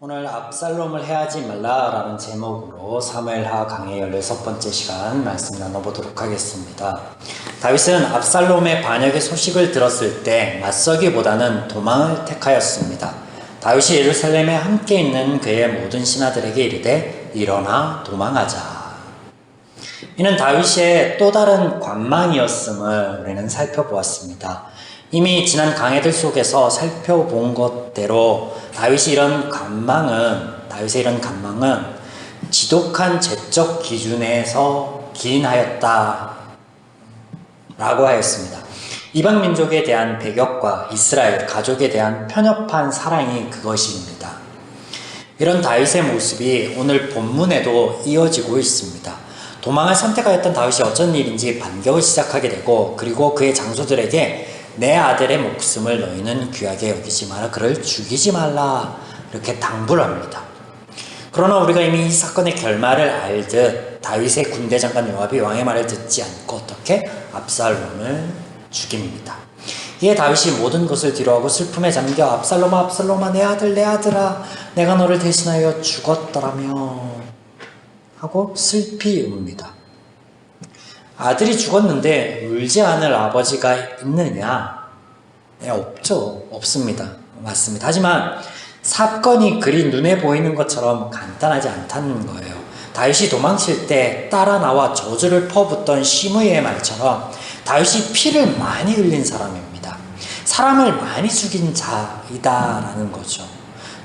오늘 압살롬을 해하지 말라라는 제목으로 사무엘하 강의 16번째 시간 말씀 나눠보도록 하겠습니다. 다윗은 압살롬의 반역의 소식을 들었을 때 맞서기보다는 도망을 택하였습니다. 다윗이 예루살렘에 함께 있는 그의 모든 신하들에게 이르되 일어나 도망하자. 이는 다윗의 또 다른 관망이었음을 우리는 살펴보았습니다. 이미 지난 강해들 속에서 살펴본 것대로 다윗의 이런 관망은 지독한 죄적 기준에서 기인하였다 라고 하였습니다. 이방 민족에 대한 배격과 이스라엘 가족에 대한 편협한 사랑이 그것입니다. 이런 다윗의 모습이 오늘 본문에도 이어지고 있습니다. 도망을 선택하였던 다윗이 어쩐 일인지 반격을 시작하게 되고, 그리고 그의 장수들에게 내 아들의 목숨을 너희는 귀하게 여기지 마라, 그를 죽이지 말라, 이렇게 당부를 합니다. 그러나 우리가 이미 이 사건의 결말을 알듯 다윗의 군대 장관 요압이 왕의 말을 듣지 않고 어떻게 압살롬을 죽입니다. 이에 다윗이 모든 것을 뒤로하고 슬픔에 잠겨 압살롬아 압살롬아 내 아들 내 아들아 내가 너를 대신하여 죽었더라며 하고 슬피 웁니다. 아들이 죽었는데 울지 않을 아버지가 있느냐? 네, 없죠. 없습니다. 맞습니다. 하지만 사건이 그리 눈에 보이는 것처럼 간단하지 않다는 거예요. 다윗이 도망칠 때 따라 나와 저주를 퍼붓던 시므이의 말처럼 다윗이 피를 많이 흘린 사람입니다. 사람을 많이 죽인 자이다라는 거죠.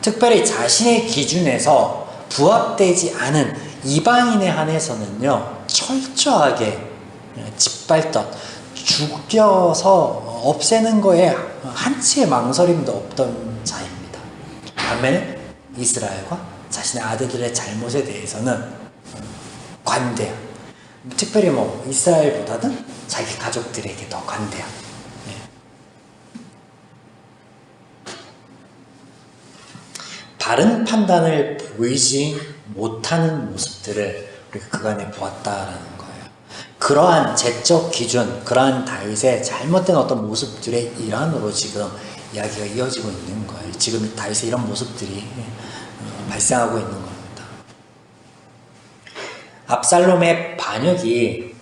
특별히 자신의 기준에서 부합되지 않은 이방인에 한해서는요, 철저하게 짓밟던, 죽여서 없애는 거에 한치의 망설임도 없던 자입니다. 반면에 이스라엘과 자신의 아들들의 잘못에 대해서는 관대한, 특별히 이스라엘보다는 자기 가족들에게 더 관대한, 바른 판단을 보이지 못하는 모습들을 우리가 그간에 보았다라는 거예요. 그러한 제적 기준, 그러한 다윗의 잘못된 어떤 모습들의 일환으로 지금 이야기가 이어지고 있는 거예요. 지금 다윗의 이런 모습들이 발생하고 있는 겁니다. 압살롬의 반역이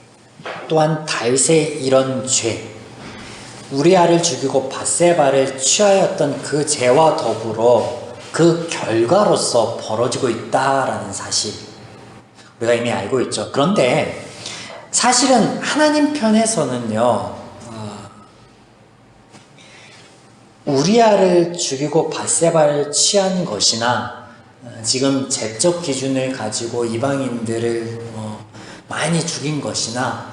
또한 다윗의 이런 죄, 우리아를 죽이고 밧세바를 취하였던 그 죄와 더불어 그 결과로서 벌어지고 있다라는 사실, 우리가 이미 알고 있죠. 그런데 사실은 하나님 편에서는요, 우리아를 죽이고 밧세바를 취한 것이나 지금 제적 기준을 가지고 이방인들을 많이 죽인 것이나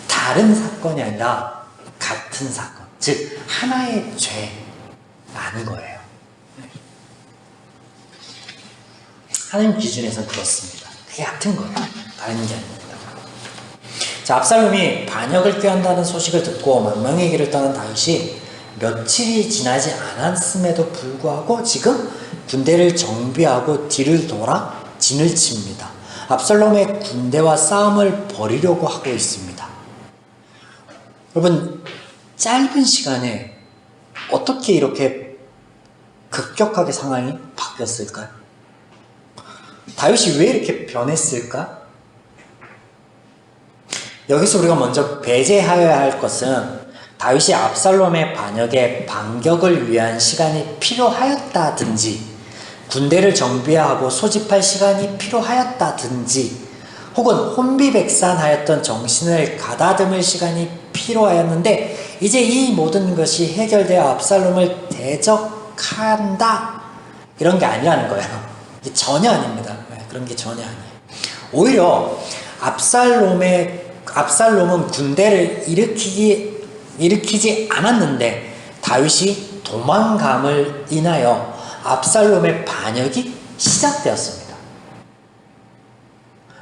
다른 사건이 아니라 같은 사건, 즉 하나의 죄라는 거예요. 하나님 기준에서는 그렇습니다. 그게 같은 거예요. 다른 게 아닙니다. 자, 압살롬이 반역을 꾀한다는 소식을 듣고 망명의 길을 떠난 다윗이 며칠이 지나지 않았음에도 불구하고 지금 군대를 정비하고 뒤를 돌아 진을 칩니다. 압살롬의 군대와 싸움을 벌이려고 하고 있습니다. 여러분, 짧은 시간에 어떻게 이렇게 급격하게 상황이 바뀌었을까요? 다윗이 왜 이렇게 변했을까? 여기서 우리가 먼저 배제하여야 할 것은 다윗이 압살롬의 반역에 반격을 위한 시간이 필요하였다든지, 군대를 정비하고 소집할 시간이 필요하였다든지, 혹은 혼비백산하였던 정신을 가다듬을 시간이 필요하였는데 이제 이 모든 것이 해결되어 압살롬을 대적한다, 이런 게 아니라는 거예요. 이게 전혀 아닙니다. 그런 게 전혀 아니에요. 오히려 압살롬은 군대를 일으키지 않았는데 다윗이 도망감을 인하여 압살롬의 반역이 시작되었습니다.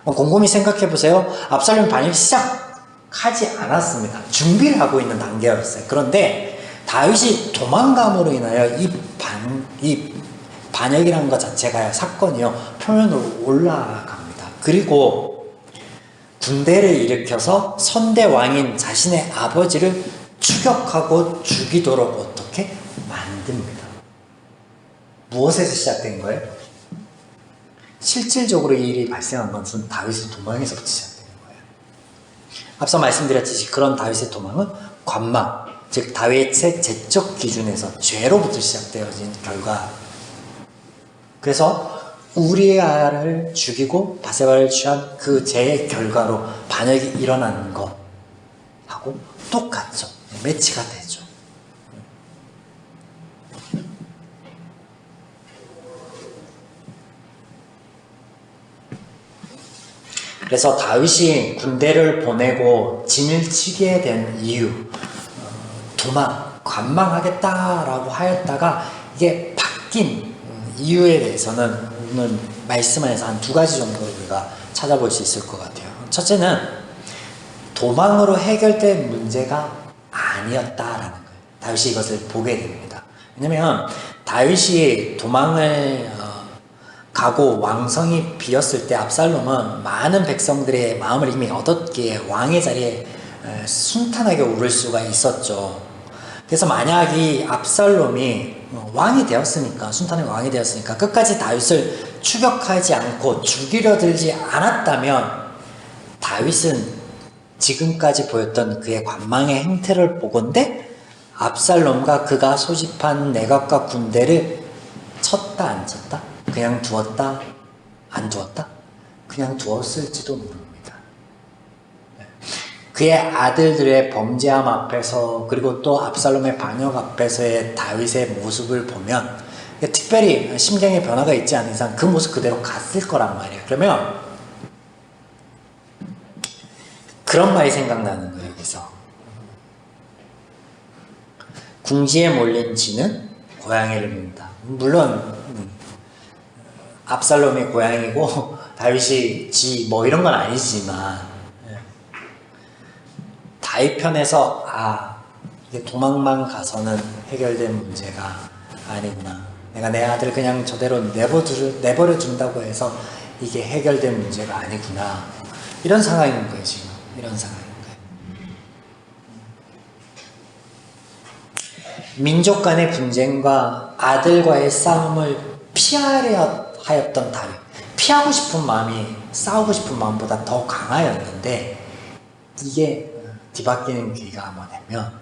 곰곰이 생각해 보세요. 압살롬 반역이 시작하지 않았습니다. 준비를 하고 있는 단계였어요. 그런데 다윗이 도망감으로 인하여 이 반역이라는 것 자체가 사건이요, 표면으로 올라갑니다. 그리고 군대를 일으켜서 선대 왕인 자신의 아버지를 추격하고 죽이도록 어떻게 만듭니다. 무엇에서 시작된 거예요? 실질적으로 이 일이 발생한 것은 다윗의 도망에서부터 시작되는 거예요. 앞서 말씀드렸듯이 그런 다윗의 도망은 관망, 즉 다윗의 제적 기준에서 죄로부터 시작되어진 결과. 그래서 우리아를 죽이고 바세바를 취한 그 죄의 결과로 반역이 일어나는 것하고 똑같죠. 매치가 되죠. 그래서 다윗이 군대를 보내고 진을 치게 된 이유, 도망, 관망하겠다라고 하였다가 이게 바뀐 이유에 대해서는 오늘 말씀 안에서 한 2가지 정도 우리가 찾아볼 수 있을 것 같아요. 첫째는 도망으로 해결된 문제가 아니었다라는 거예요. 다윗이 이것을 보게 됩니다. 왜냐하면 다윗이 도망을 가고 왕성이 비었을 때 압살롬은 많은 백성들의 마음을 이미 얻었기에 왕의 자리에 순탄하게 오를 수가 있었죠. 그래서 만약 이 압살롬이 왕이 되었으니까, 순탄하게 왕이 되었으니까 끝까지 다윗을 추격하지 않고 죽이려 들지 않았다면 다윗은 지금까지 보였던 그의 관망의 행태를 보건대 압살롬과 그가 소집한 내각과 군대를 쳤다 안 쳤다? 그냥 두었다 안 두었다? 그냥 두었을지도 모릅니다. 그의 아들들의 범죄함 앞에서 그리고 또 압살롬의 반역 앞에서의 다윗의 모습을 보면 특별히 심경의 변화가 있지 않은 이상 그 모습 그대로 갔을 거란 말이에요. 그러면 그런 말이 생각나는 거예요. 여기서 궁지에 몰린 쥐는 고양이를 민다. 물론 압살롬이 고양이고 다윗이 쥐 뭐 이런 건 아니지만 다윗 편에서 이게 도망만 가서는 해결된 문제가 아니구나. 내가 내 아들 그냥 저대로 내버려 준다고 해서 이게 해결된 문제가 아니구나. 이런 상황인 거예요, 지금. 이런 상황인 거예요. 민족 간의 분쟁과 아들과의 싸움을 피하려 하였던 다윗. 피하고 싶은 마음이 싸우고 싶은 마음보다 더 강하였는데 이게 뒤바뀌는 계기가 뭐냐면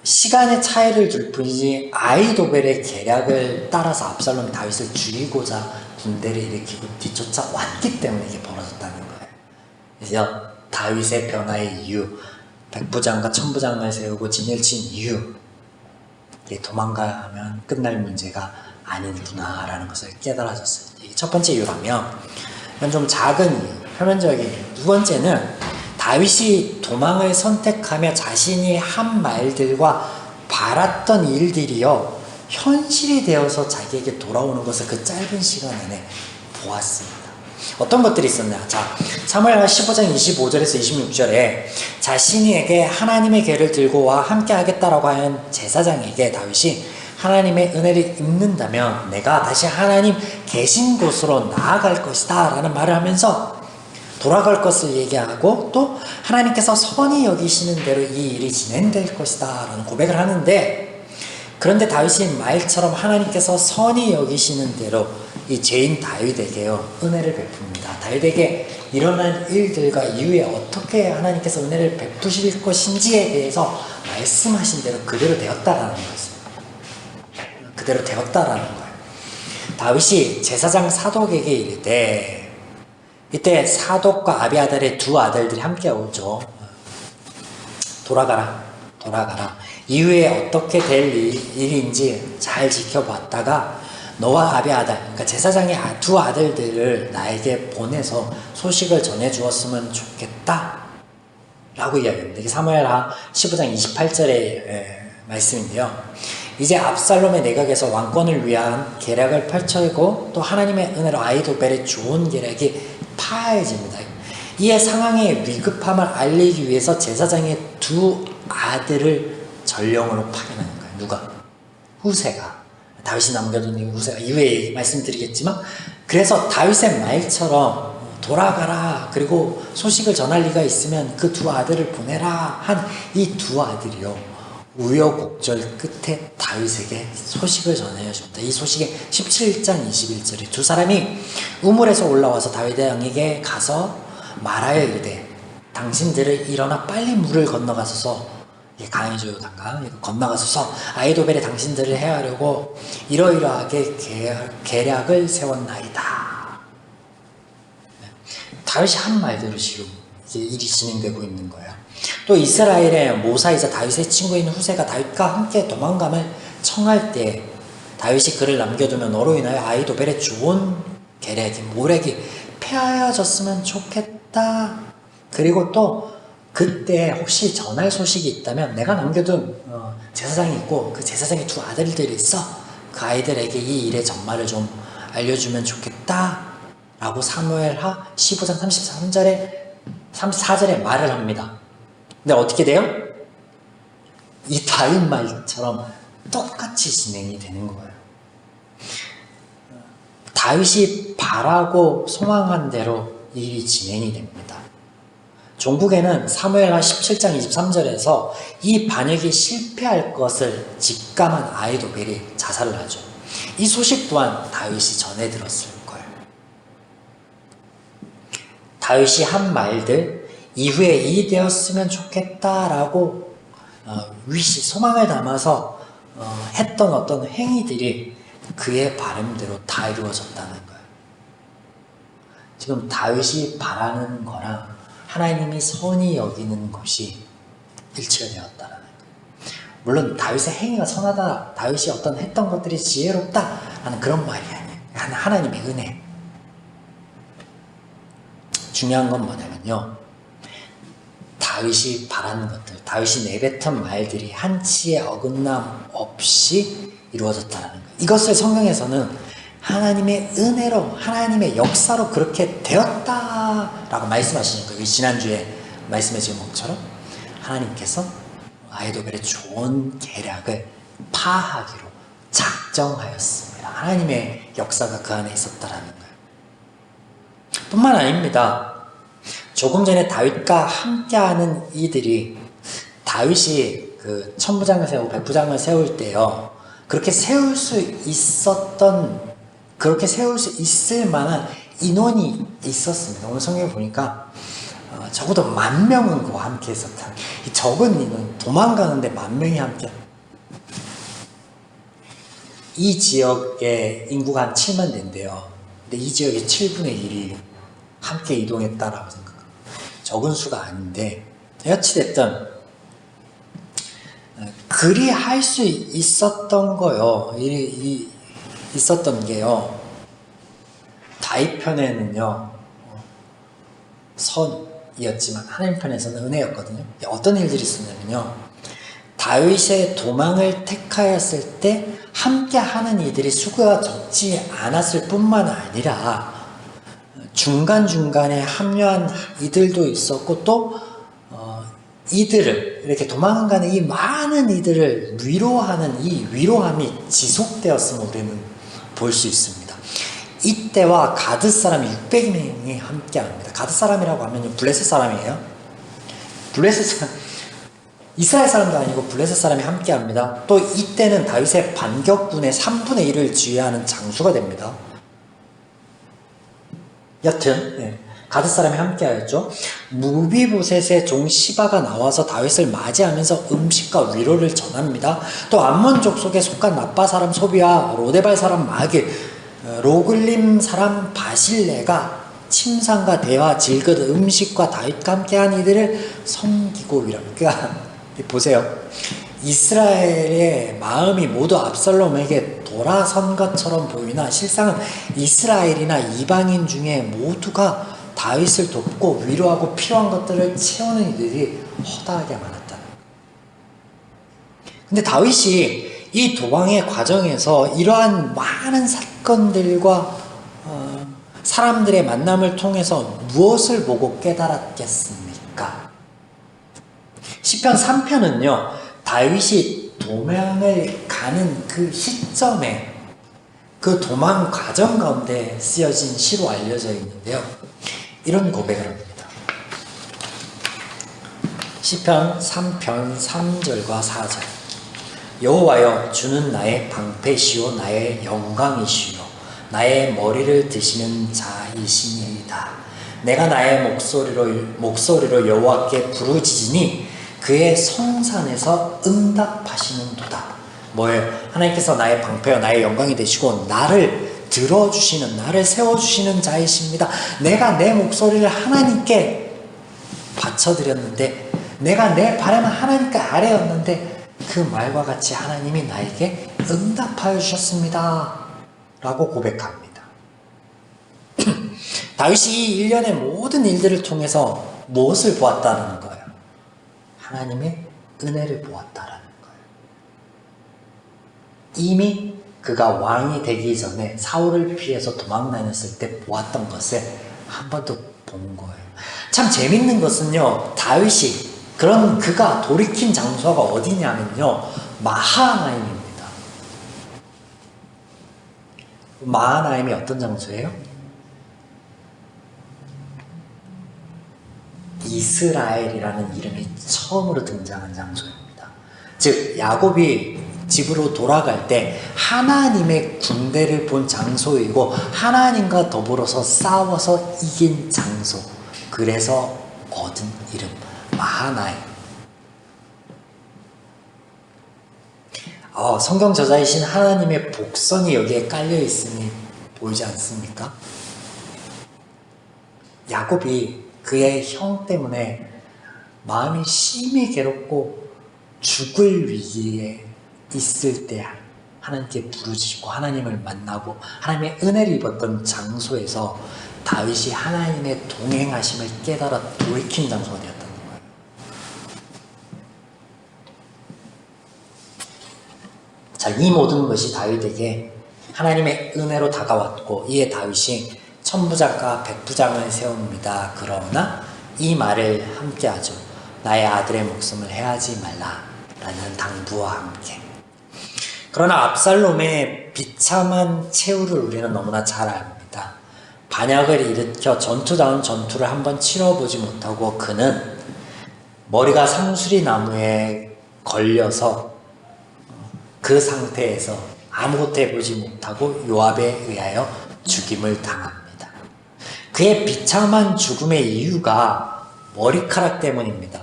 시간의 차이를 둘 뿐이지 아히도벨의 계략을 따라서 압살롬이 다윗을 죽이고자 군대를 일으키고 뒤쫓아왔기 때문에 이게 벌어졌다는 거예요. 그래서 다윗의 변화의 이유, 백부장과 천부장을 세우고 진을 친 이유, 이게 도망가면 끝날 문제가 아니구나 라는 것을 깨달아졌어요. 이게 첫 번째 이유라면 이건 좀 작은 이유, 표면적인 이유. 2번째는 다윗이 도망을 선택하며 자신이 한 말들과 바랐던 일들이요 현실이 되어서 자기에게 돌아오는 것을 그 짧은 시간 안에 보았습니다. 어떤 것들이 있었냐? 자, 사무엘하 15장 25절에서 26절에 자신에게 하나님의 궤를 들고 와 함께 하겠다라고 하는 제사장에게 다윗이 하나님의 은혜를 입는다면 내가 다시 하나님 계신 곳으로 나아갈 것이다 라는 말을 하면서 돌아갈 것을 얘기하고 또 하나님께서 선히 여기시는 대로 이 일이 진행될 것이다 라는 고백을 하는데, 그런데 다윗이 말처럼 하나님께서 선히 여기시는 대로 이 죄인 다윗에게요 은혜를 베풉니다. 다윗에게 일어난 일들과 이후에 어떻게 하나님께서 은혜를 베푸실 것인지에 대해서 말씀하신 대로 그대로 되었다라는 것입니다. 그대로 되었다라는 거예요. 다윗이 제사장 사독에게 이르되, 이때 사독과 아비아달의 2 아들들이 함께 오죠. 돌아가라. 이후에 어떻게 될 일인지 잘 지켜봤다가 너와 아비아달, 그러니까 제사장의 2 아들들을 나에게 보내서 소식을 전해주었으면 좋겠다 라고 이야기합니다. 이게 사무엘하 15장 28절의 말씀인데요. 이제 압살롬의 내각에서 왕권을 위한 계략을 펼쳐고 또 하나님의 은혜로 아히도벨의 좋은 계략이 파해집니다. 이에 상황의 위급함을 알리기 위해서 제사장의 2 아들을 전령으로 파견하는 거예요. 누가? 후세가. 다윗이 남겨둔 후세가. 이후에 말씀드리겠지만, 그래서 다윗의 말처럼 돌아가라, 그리고 소식을 전할 리가 있으면 그 2 아들을 보내라 한 이 2 아들이요 우여곡절 끝에 다윗에게 소식을 전해 줍니다. 이 소식에 17장 21절에 두 사람이 우물에서 올라와서 다윗 왕에게 가서 말하여 이르되 당신들을 일어나 빨리 물을 건너가소서, 강해져 요단강 건너가소서 아히도벨이 당신들을 해하려고 이러이러하게 계략을 세웠나이다. 다윗이 한 말대로 지금 이제 일이 진행되고 있는 거예요. 또 이스라엘의 모사이자 다윗의 친구인 후세가 다윗과 함께 도망감을 청할 때 다윗이 그를 남겨두면 너로 인하여 아히도벨의 좋은 계략이 모략이 폐하여졌으면 좋겠다. 그리고 또 그때 혹시 전할 소식이 있다면 내가 남겨둔 제사장이 있고 그 제사장의 두 아들들이 있어, 그 아이들에게 이 일의 전말을 좀 알려주면 좋겠다 라고 사무엘하 15장 34절에 말을 합니다. 근데 어떻게 돼요? 이 다윗 말처럼 똑같이 진행이 되는 거예요. 다윗이 바라고 소망한 대로 일이 진행이 됩니다. 종국에는 사무엘하 17장 23절에서 이 반역이 실패할 것을 직감한 아히도벨이 자살을 하죠. 이 소식 또한 다윗이 전해 들었을 거예요. 다윗이 한 말들 이후에 이 되었으면 좋겠다라고 소망을 담아서 했던 어떤 행위들이 그의 바람대로 다 이루어졌다는 거예요. 지금 다윗이 바라는 거랑 하나님이 선히 여기는 것이 일치가 되었다라는 거예요. 물론 다윗의 행위가 선하다, 다윗이 어떤 했던 것들이 지혜롭다라는 그런 말이 아니에요. 하나님의 은혜. 중요한 건 뭐냐면요, 다윗이 바라는 것들, 다윗이 내뱉은 말들이 한치의 어긋남 없이 이루어졌다는 거예요. 이것을 성경에서는 하나님의 은혜로, 하나님의 역사로 그렇게 되었다라고 말씀하시는 거예요. 지난주에 말씀해 주신 것처럼 하나님께서 아히도벨의 좋은 계략을 파하기로 작정하였습니다. 하나님의 역사가 그 안에 있었다라는 거예요. 뿐만 아닙니다. 조금 전에 다윗과 함께하는 이들이 다윗이 그 천부장을 세우고 백부장을 세울 때요, 그렇게 세울 수 있을 만한 인원이 있었습니다. 오늘 성경에 보니까 적어도 10,000명은 그와 함께 했었다. 이 적은 인원, 도망가는데 10,000명이 함께. 이 지역의 인구가 한 7만 대인데요. 근데 이 지역의 7분의 1이 함께 이동했다라고 생각합니다. 적은 수가 아닌데, 어찌됐든 그리 할 수 있었던 거요. 있었던 게요, 다윗 편에는요 선이었지만 하나님 편에서는 은혜였거든요. 어떤 일들이 있었냐면요, 다윗의 도망을 택하였을 때 함께 하는 이들이 수가 적지 않았을 뿐만 아니라 중간중간에 합류한 이들도 있었고, 또 이들을 이렇게 도망가는 이 많은 이들을 위로하는 이 위로함이 지속되었음을 우리는 볼 수 있습니다. 이때와 가드 사람이 600명이 함께 합니다. 가드 사람이라고 하면 블레셋 사람이에요. 블레셋 사람, 이스라엘 사람도 아니고 블레셋 사람이 함께 합니다. 또 이때는 다윗의 반격군의 3분의 1을 지휘하는 장수가 됩니다. 여튼 가드 사람이 함께하였죠. 무비보셋의 종 시바가 나와서 다윗을 맞이하면서 음식과 위로를 전합니다. 또 암몬 족속에 속한 라빠 사람 소비와 로데발 사람 마길, 로글림 사람 바실레가 침상과 대화, 질긋 음식과 다윗과 함께한 이들을 섬기고 위로합니다. 그러니까 보세요. 이스라엘의 마음이 모두 압살롬에게 돌아선 것처럼 보이나 실상은 이스라엘이나 이방인 중에 모두가 다윗을 돕고 위로하고 필요한 것들을 채우는 이들이 허다하게 많았다. 근데 다윗이 이 도망의 과정에서 이러한 많은 사건들과 사람들의 만남을 통해서 무엇을 보고 깨달았겠습니까? 시편 3편은요, 다윗이 도망을 가는 그 시점에 그 도망 과정 가운데 쓰여진 시로 알려져 있는데요, 이런 고백을 합니다. 시편 3편 3절과 4절. 여호와여, 주는 나의 방패시요 나의 영광이시요 나의 머리를 드시는 자이시니이다. 내가 나의 목소리로 여호와께 부르짖으니 그의 성산에서 응답하시는도다. 뭐예요? 하나님께서 나의 방패요 나의 영광이 되시고 나를 들어주시는, 나를 세워주시는 자이십니다. 내가 내 목소리를 하나님께 바쳐드렸는데, 내가 내 바람은 하나님께 아래였는데 그 말과 같이 하나님이 나에게 응답하여 주셨습니다 라고 고백합니다. 다윗이 이 일련의 모든 일들을 통해서 무엇을 보았다는 거예요? 하나님의 은혜를 보았다라는 거예요. 이미 그가 왕이 되기 전에 사울을 피해서 도망다녔을 때 보았던 것을 한 번 더 본 거예요. 참 재밌는 것은요, 다윗이 그런 그가 돌이킨 장소가 어디냐면요, 마하나임입니다. 마하나임이 어떤 장소예요? 이스라엘이라는 이름이 처음으로 등장한 장소입니다. 즉 야곱이 집으로 돌아갈 때 하나님의 군대를 본 장소이고 하나님과 더불어서 싸워서 이긴 장소, 그래서 얻은 이름 마하나임. 성경 저자이신 하나님의 복선이 여기에 깔려 있으니 보이지 않습니까? 야곱이 그의 형 때문에 마음이 심히 괴롭고 죽을 위기에 있을 때 하나님께 부르짖고 하나님을 만나고 하나님의 은혜를 입었던 장소에서 다윗이 하나님의 동행하심을 깨달아 돌이킨 장소가 되었다는 거예요. 자, 이 모든 것이 다윗에게 하나님의 은혜로 다가왔고, 이에 다윗이 천부장과 백부장을 세웁니다. 그러나 이 말을 함께 하죠. 나의 아들의 목숨을 해하지 말라라는 당부와 함께. 그러나 압살롬의 비참한 최후를 우리는 너무나 잘 압니다. 반역을 일으켜 전투다운 전투를 한번 치러보지 못하고 그는 머리가 상수리 나무에 걸려서 그 상태에서 아무것도 해보지 못하고 요압에 의하여 죽임을 당합니다. 그의 비참한 죽음의 이유가 머리카락 때문입니다.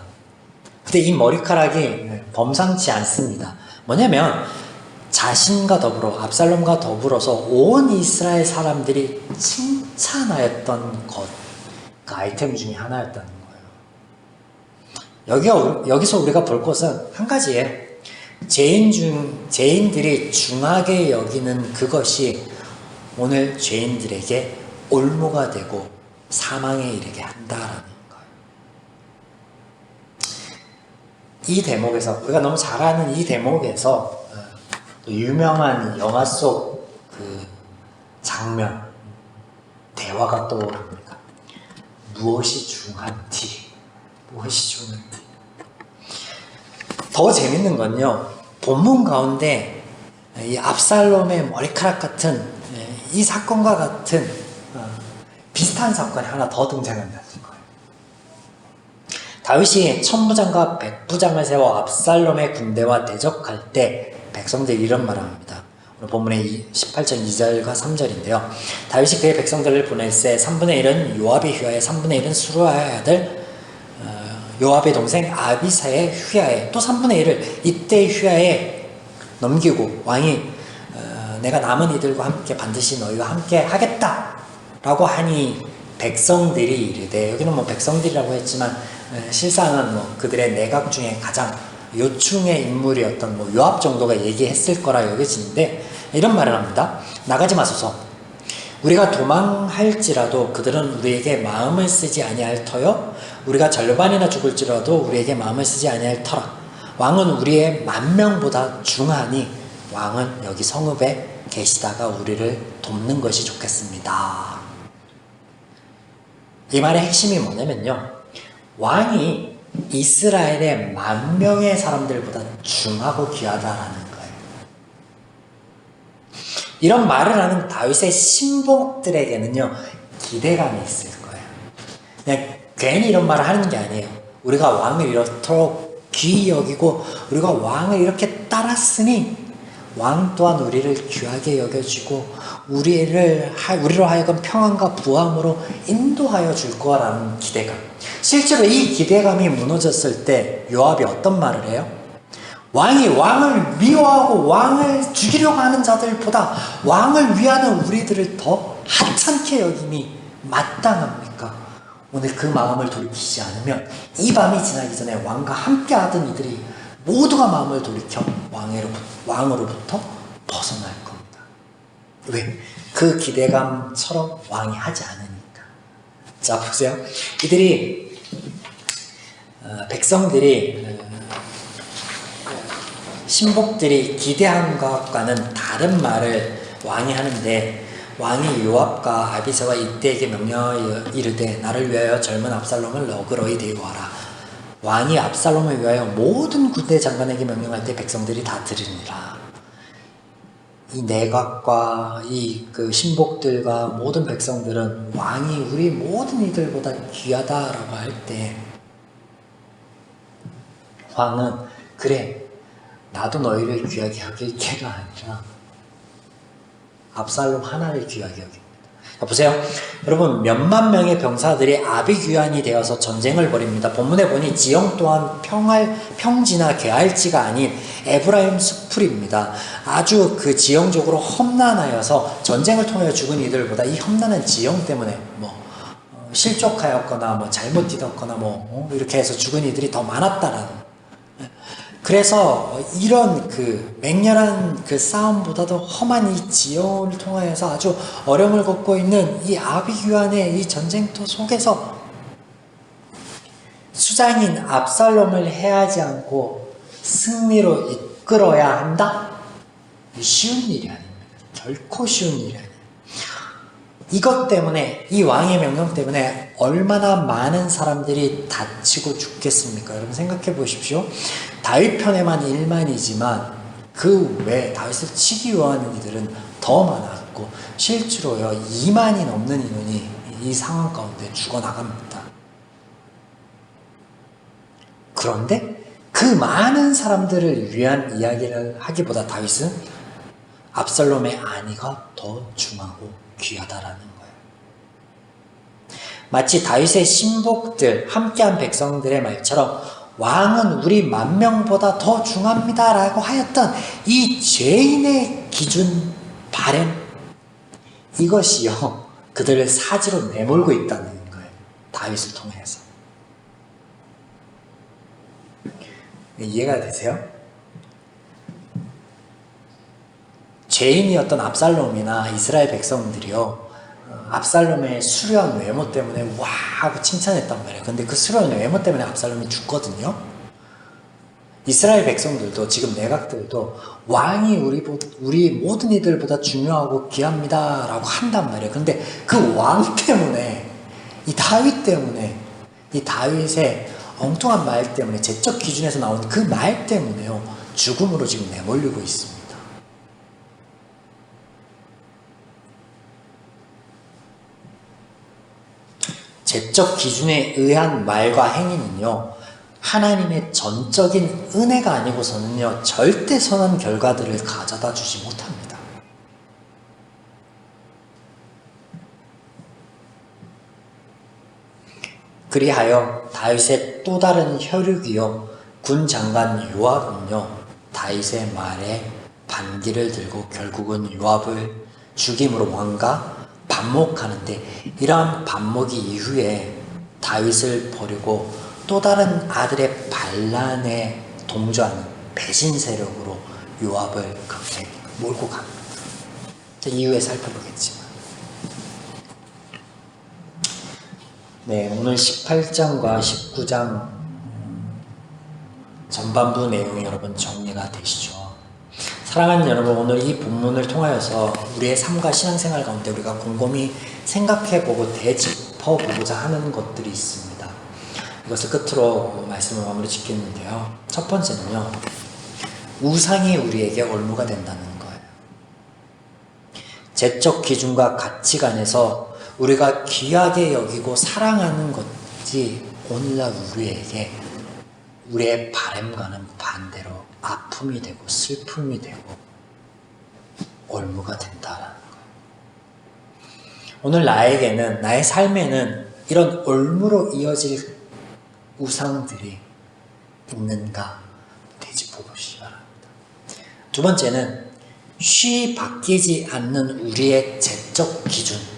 근데 이 머리카락이 범상치 않습니다. 뭐냐면 자신과 더불어, 압살롬과 더불어서 온 이스라엘 사람들이 칭찬하였던 것, 그 아이템 중에 하나였다는 거예요. 여기서 우리가 볼 것은 한 가지예요. 죄인들이 중하게 여기는 그것이 오늘 죄인들에게 올무가 되고 사망에 이르게 한다라는 거예요. 이 대목에서, 우리가 너무 잘 아는 이 대목에서 유명한 영화 속 그 장면, 대화가 떠오릅니다. 무엇이 중한지, 무엇이 중한지. 더 재밌는 건요, 본문 가운데 이 압살롬의 머리카락 같은 이 사건과 같은 비슷한 사건이 하나 더 등장한다는 거예요. 다윗이 천부장과 백부장을 세워 압살롬의 군대와 대적할 때 백성들이 이런 말을 합니다. 오늘 본문의 18절 2절과 3절인데요. 다윗이 그의 백성들을 보낼세 3분의 1은 요압의 휘하에 3분의 1은 수루아의 아들 요압의 동생 아비사의 휘하에 또 3분의 1을 이때의 휘하에 넘기고 왕이 내가 남은 이들과 함께 반드시 너희와 함께 하겠다 라고 하니 백성들이 이르되, 여기는 뭐 백성들이라고 했지만 실상은 뭐 그들의 내각 중에 가장 요충의 인물이었던 뭐 요압 정도가 얘기했을 거라 여겨지는데 이런 말을 합니다. 나가지 마소서. 우리가 도망할지라도 그들은 우리에게 마음을 쓰지 아니할 터요. 우리가 절반이나 죽을지라도 우리에게 마음을 쓰지 아니할 터라. 왕은 우리의 10,000명보다 중하니 왕은 여기 성읍에 계시다가 우리를 돕는 것이 좋겠습니다. 이 말의 핵심이 뭐냐면요, 왕이 이스라엘의 10,000명의 사람들보다 중하고 귀하다라는 거예요. 이런 말을 하는 다윗의 신복들에게는요, 기대감이 있을 거예요. 그냥 괜히 이런 말을 하는 게 아니에요. 우리가 왕을 이렇도록 귀히 여기고 우리가 왕을 이렇게 따랐으니 왕 또한 우리를 귀하게 여겨주고 우리로 하여금 평안과 부함으로 인도하여 줄 거라는 기대감. 실제로 이 기대감이 무너졌을 때 요압이 어떤 말을 해요? 왕이 왕을 미워하고 왕을 죽이려고 하는 자들보다 왕을 위하는 우리들을 더 하찮게 여김이 마땅합니까? 오늘 그 마음을 돌이키지 않으면 이 밤이 지나기 전에 왕과 함께 하던 이들이 모두가 마음을 돌이켜 왕으로부터 벗어날 겁니다. 왜? 그 기대감처럼 왕이 하지 않으니까. 자, 보세요. 백성들이, 신복들이 기대한 것과는 다른 말을 왕이 하는데, 왕이 요압과 아비새와 이때에게 명령하여 이르되 나를 위하여 젊은 압살롬을 너그러이 데리고 와라. 왕이 압살롬을 위하여 모든 군대 장관에게 명령할 때 백성들이 다 들으니라. 이 내각과 그 신복들과 모든 백성들은 왕이 우리 모든 이들보다 귀하다라고 할 때 왕은 그래 나도 너희를 귀하게 여길게가 아니라 압살롬 하나를 귀하게 여깁니다. 보세요. 여러분, 몇만 명의 병사들이 아비규환이 되어서 전쟁을 벌입니다. 본문에 보니 지형 또한 평지나 개알지가 아닌 에브라임 수풀입니다. 아주 그 지형적으로 험난하여서 전쟁을 통해 죽은 이들보다 이 험난한 지형 때문에 실족하였거나 잘못 뛰었거나 이렇게 해서 죽은 이들이 더 많았다라는. 그래서 이런 그 맹렬한 그 싸움보다도 험한 이 지형을 통하여서 아주 어려움을 겪고 있는 이 아비규환의 이 전쟁터 속에서 수장인 압살롬을 해하지 않고 승리로 이끌어야 한다? 쉬운 일이 아닙니다. 결코 쉬운 일이 아닙니다. 이것 때문에, 이 왕의 명령 때문에 얼마나 많은 사람들이 다치고 죽겠습니까? 여러분 생각해 보십시오. 다윗 편에만 1만이지만 그 외에 다윗을 치기 위하는 이들은 더 많았고 실제로요 2만이 넘는 인원이 이 상황 가운데 죽어나갑니다. 그런데 그 많은 사람들을 위한 이야기를 하기보다 다윗은 압살롬의 안위가 더 중하고 귀하다라는 거예요. 마치 다윗의 신복들, 함께한 백성들의 말처럼 왕은 우리 10,000명보다 더 중합니다 라고 하였던 이 죄인의 기준 바램, 이것이요 그들을 사지로 내몰고 있다는 거예요. 다윗을 통해서. 이해가 되세요? 죄인이었던 압살롬이나 이스라엘 백성들이요 압살롬의 수려한 외모 때문에 와 하고 칭찬했단 말이에요. 근데 그 수려한 외모 때문에 압살롬이 죽거든요. 이스라엘 백성들도 지금 내각들도 왕이 우리 모든 이들보다 중요하고 귀합니다 라고 한단 말이에요. 근데 그 왕 때문에, 이 다윗 때문에, 이 다윗의 엉뚱한 말 때문에, 제적 기준에서 나온 그 말 때문에요 죽음으로 지금 내몰리고 있습니다. 제적 기준에 의한 말과 행위는요 하나님의 전적인 은혜가 아니고서는요 절대 선한 결과들을 가져다 주지 못합니다. 그리하여 다윗의 또 다른 혈육이요 군 장관 요압은요 다윗의 말에 반기를 들고 결국은 요압을 죽임으로 왕과 반목하는데, 이러한 반목이 이후에 다윗을 버리고 또 다른 아들의 반란에 동조하는 배신 세력으로 요압을 그렇게 몰고 갑니다. 이후에 살펴보겠지만, 네, 오늘 18장과 19장 전반부 내용이 여러분 정리가 되시죠? 사랑하는 여러분, 오늘 이 본문을 통하여서 우리의 삶과 신앙생활 가운데 우리가 곰곰이 생각해보고 되짚어보고자 하는 것들이 있습니다. 이것을 끝으로 말씀을 마무리 짓겠는데요. 첫 번째는요, 우상이 우리에게 올무가 된다는 거예요. 제적 기준과 가치관에서 우리가 귀하게 여기고 사랑하는 것이 오늘날 우리에게 우리의 바램과는 반대로 아픔이 되고 슬픔이 되고 올무가 된다라는 거예요. 오늘 나에게는, 나의 삶에는 이런 올무로 이어질 우상들이 있는가 되짚어보시기 바랍니다. 두 번째는 쉬이 바뀌지 않는 우리의 제적 기준입니다.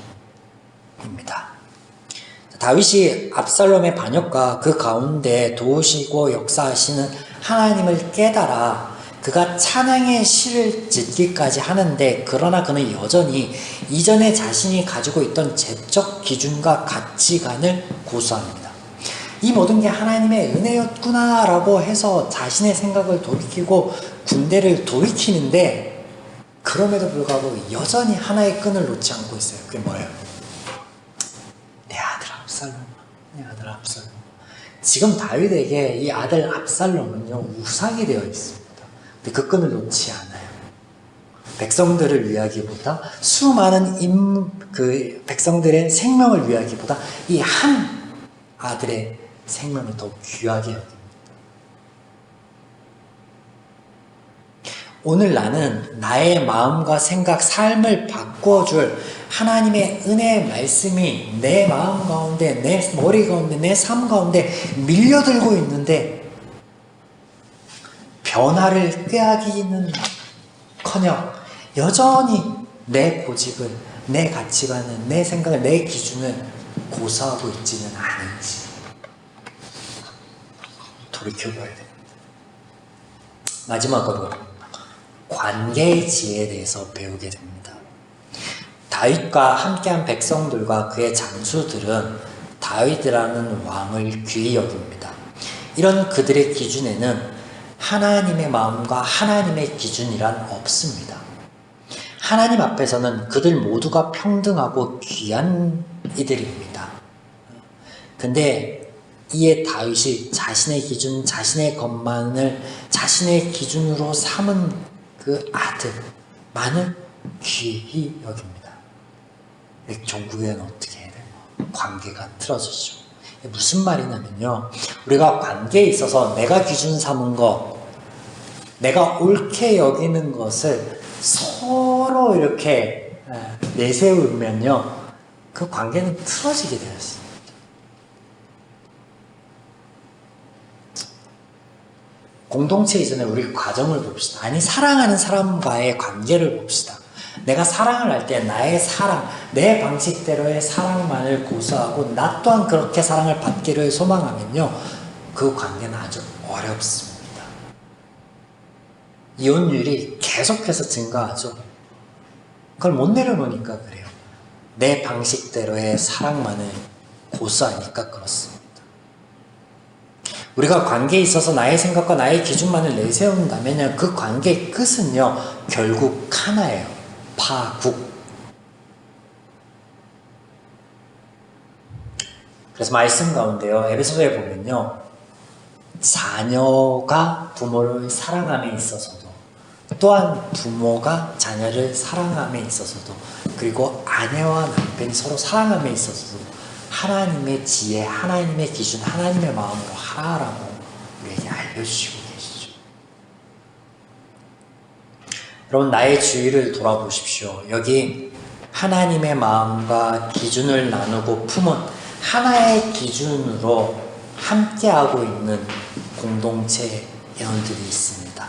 다윗이 압살롬의 반역과 그 가운데 도우시고 역사하시는 하나님을 깨달아 그가 찬양의 시를 짓기까지 하는데, 그러나 그는 여전히 이전에 자신이 가지고 있던 제적 기준과 가치관을 고수합니다. 이 모든 게 하나님의 은혜였구나 라고 해서 자신의 생각을 돌이키고 군대를 돌이키는데, 그럼에도 불구하고 여전히 하나의 끈을 놓지 않고 있어요. 그게 뭐예요? 내 아들 압살롬, 내 아들 압살롬. 지금 다윗에게 이 아들 압살롬은요, 우상이 되어 있습니다. 근데 그 끈을 놓지 않아요. 백성들을 위하기보다, 수많은 백성들의 생명을 위하기보다 이 한 아들의 생명을 더 귀하게 여깁니다. 오늘 나는 나의 마음과 생각, 삶을 바꿔줄 하나님의 은혜의 말씀이 내 마음 가운데, 내 머리 가운데, 내 삶 가운데 밀려들고 있는데, 변화를 꾀하기는 커녕 여전히 내 고집을, 내 가치관을, 내 생각을, 내 기준을 고수하고 있지는 않은지 돌이켜봐야 됩니다. 마지막으로 관계의 지혜에 대해서 배우게 됩니다. 다윗과 함께한 백성들과 그의 장수들은 다윗이라는 왕을 귀히 여깁니다. 이런 그들의 기준에는 하나님의 마음과 하나님의 기준이란 없습니다. 하나님 앞에서는 그들 모두가 평등하고 귀한 이들입니다. 근데 이에 다윗이 자신의 기준, 자신의 것만을 자신의 기준으로 삼은 그 아들만을 귀히 여깁니다. 종국에는 어떻게 해야 돼요? 관계가 틀어지죠. 무슨 말이냐면요, 우리가 관계에 있어서 내가 기준 삼은 것, 내가 옳게 여기는 것을 서로 이렇게 내세우면요, 그 관계는 틀어지게 되어 있습니다. 공동체 이전에 우리 과정을 봅시다. 아니, 사랑하는 사람과의 관계를 봅시다. 내가 사랑을 할 때 나의 사랑, 내 방식대로의 사랑만을 고수하고 나 또한 그렇게 사랑을 받기를 소망하면요, 그 관계는 아주 어렵습니다. 이혼율이 계속해서 증가하죠. 그걸 못 내려놓으니까 그래요. 내 방식대로의 사랑만을 고수하니까 그렇습니다. 우리가 관계에 있어서 나의 생각과 나의 기준만을 내세운다면 그 관계의 끝은요, 결국 하나예요. 파국. 그래서 말씀 가운데요, 에베소서에 보면요, 자녀가 부모를 사랑함에 있어서도, 또한 부모가 자녀를 사랑함에 있어서도, 그리고 아내와 남편이 서로 사랑함에 있어서도 하나님의 지혜, 하나님의 기준, 하나님의 마음으로 하라고 우리에게 알려주시고 계시죠. 여러분, 나의 주위를 돌아보십시오. 여기 하나님의 마음과 기준을 나누고 품은 하나의 기준으로 함께하고 있는 공동체 회원들이 있습니다.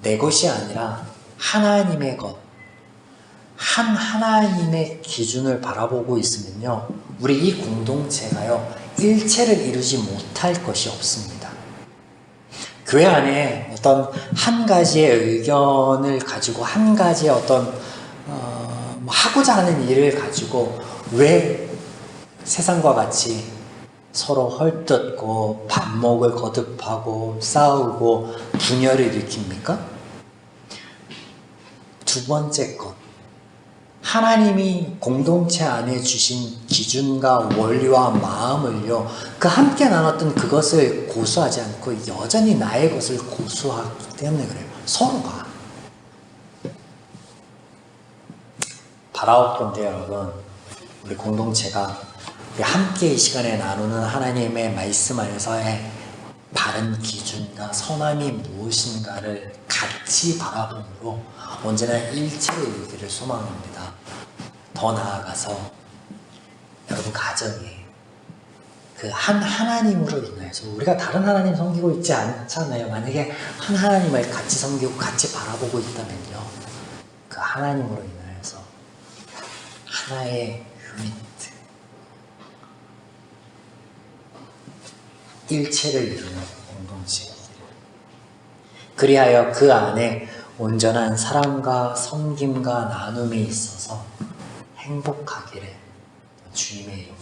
내 것이 아니라 하나님의 것, 하나님의 기준을 바라보고 있으면요, 우리 이 공동체가요, 일체를 이루지 못할 것이 없습니다. 교회 안에 어떤 한 가지의 의견을 가지고, 한 가지의 어떤 하고자 하는 일을 가지고 왜 세상과 같이 서로 헐뜯고 반목을 거듭하고 싸우고 분열을 일으킵니까? 두 번째 것, 하나님이 공동체 안에 주신 기준과 원리와 마음을요, 그 함께 나눴던 그것을 고수하지 않고 여전히 나의 것을 고수하기 때문에 그래요. 서로가. 바라옵건데 여러분, 우리 공동체가 우리 함께 이 시간에 나누는 하나님의 말씀 안에서의 바른 기준과 선함이 무엇인가를 같이 바라봄으로 언제나 일체를 이루기를 소망합니다. 더 나아가서 여러분 가정에 그 한 하나님으로 인하여서 우리가 다른 하나님 섬기고 있지 않잖아요. 만약에 한 하나님을 같이 섬기고 같이 바라보고 있다면요, 그 하나님으로 인하여서 하나의 유니트, 일체를 이루는 공동체, 그리하여 그 안에 온전한 사랑과 섬김과 나눔이 있어서 행복하기를 주님의 이름으로